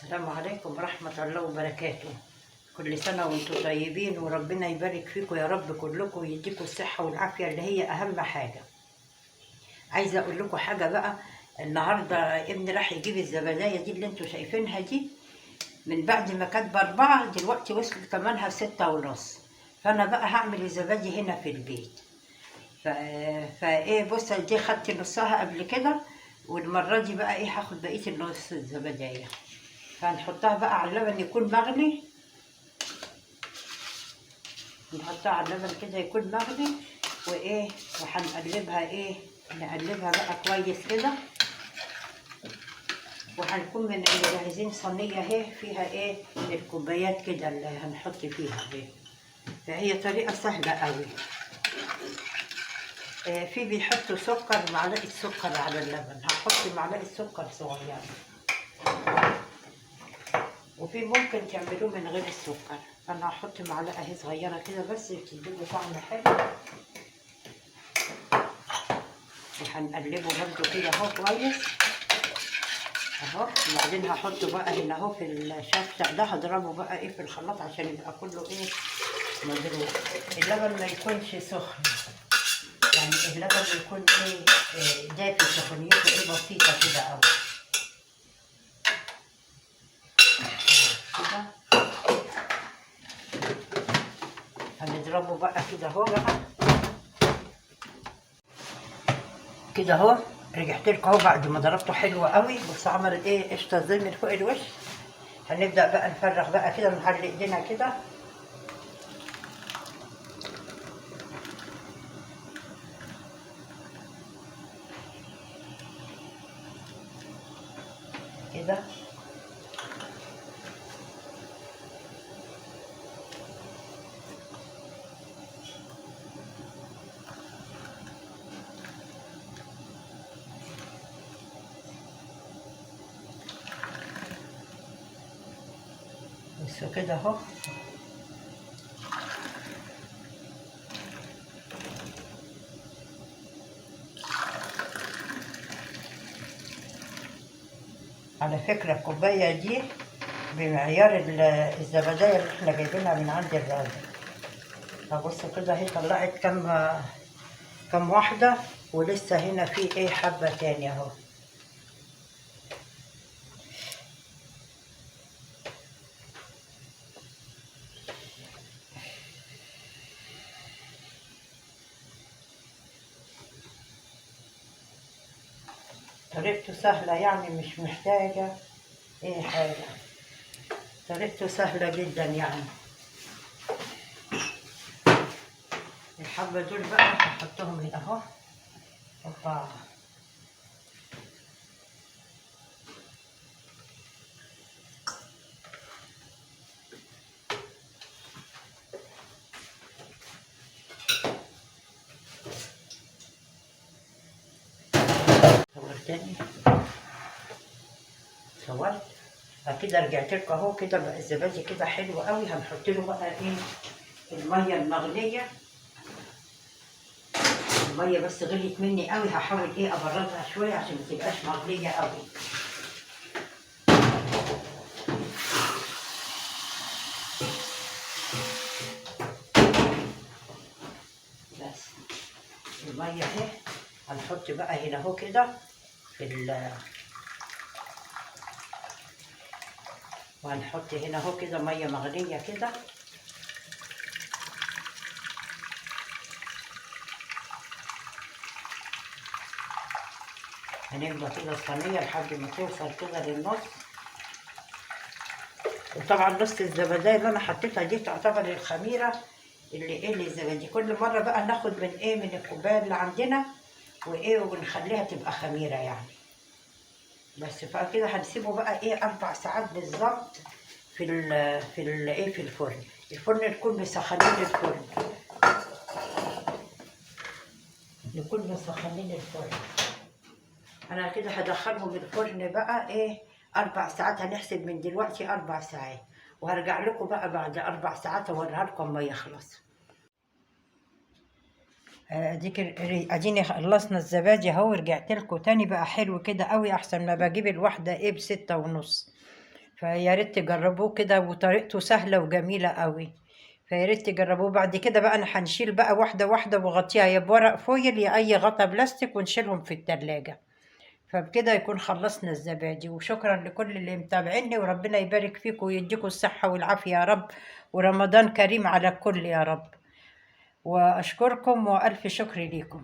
السلام عليكم ورحمة الله وبركاته. كل سنة وانتم طيبين وربنا يبارك فيكم يا رب كلكم ويديكم الصحة والعافية اللي هي أهم حاجة. عايزة أقول لكم حاجة بقى. النهاردة ابني راح يجيب الزبداية دي اللي انتم شايفينها دي، من بعد ما كانت ب4 دلوقتي وصلت كمانها 6:30. فأنا بقى هعمل الزبادي هنا في البيت. فايه بص، دي خدت نصها قبل كده، والمرة دي بقى ايه هاخد بقية النص الزبداية. فهنحطها بقى على اللبن يكون مغلي، نحطها على اللبن كده يكون مغلي وايه، وهنقلبها ايه، نقلبها بقى كويس كده. وهنكون من جاهزين صينية اهي فيها ايه الكوبايات كده اللي هنحط فيها ايه. فهي طريقة سهلة قوي. في بيحطوا سكر، معلقة سكر على اللبن، هحط معلقة سكر صغيرة. وفي ممكن تعملوه من غير السكر، انا هحط معلقه اهي صغيره كده بس تديله طعم حلو. وهنقلبه برده كده اهو كويس اهو. وبعدين هحطه بقى هنا اهو في الشفشق ده، هضربه بقى ايه في الخلاط عشان يبقى كله ايه مضروب. اللبن ما يكونش سخن، يعني اللبن يكون ايه دافي، سخونيته ايه بسيطه كده قوي كده. هنضربه بقى كده اهو بقى كده اهو. رجعت لكم اهو بعد ما ضربته حلو قوي. بص عمل ايه قشطه زي من فوق الوش. هنبدا بقى نفرغ بقى كده، نحل ايدينا كده كده. بصوا كده اهو. على فكره الكوبايه دي بمعيار الزبدايه اللي احنا جايبينها من عند الراجل. فبصوا كده اهي طلعت كم واحده، ولسه هنا في ايه حبه تاني اهو. طريقته سهله، يعني مش محتاجه ايه حاجه، طريقته سهله جدا يعني. الحبه دول بقى هحطهم هنا اهو. اوبا. صور تاني، صورت. كده رجعت لكم اهو. كده بقى الزبادي كده حلو قوي. هنحط له بقى ايه الميه المغليه. الميه بس غليت مني قوي، هحاول ايه ابردها شويه عشان ما تبقاش مغليه قوي. بس الميه اهي. هنحط بقى هنا اهو كده وهنحط هنا اهو كده ميه مغليه كده. هنملى كده الصينيه لحد ما توصل كده للنص. وطبعا نص الزبادي اللي انا حطيتها دي تعتبر الخميره اللي الزبادي. كل مره بقى ناخد من ايه من الكوبايه اللي عندنا وايه ونخليها تبقى خميره يعني. بس فكده هنسيبه بقى ايه 4 ساعات بالظبط في الفرن. الفرن نكون مسخنين الفرن، نكون مسخنين الفرن. انا كده هدخلهم الفرن بقى ايه 4 ساعات. هنحسب من دلوقتي 4 ساعات، وهرجع لكم بقى بعد 4 ساعات اوريها لكم ما يخلص. اديني خلصنا الزبادي اهو. رجعت لكم تاني بقى حلو كده قوي، احسن ما بجيب الواحده ايه ب6:30. فيا ريت تجربوه كده، وطريقته سهلة وجميلة قوي. فيا ريت تجربوه. بعد كده بقى انا هنشيل بقى واحدة واحدة واغطيها يا بورق فويل يا اي غطا بلاستيك، ونشيلهم في التلاجة. فبكده يكون خلصنا الزبادي. وشكرا لكل اللي متابعيني، وربنا يبارك فيكم ويديكم الصحة والعافية يا رب، ورمضان كريم على الكل يا رب. وأشكركم وألف شكر ليكم.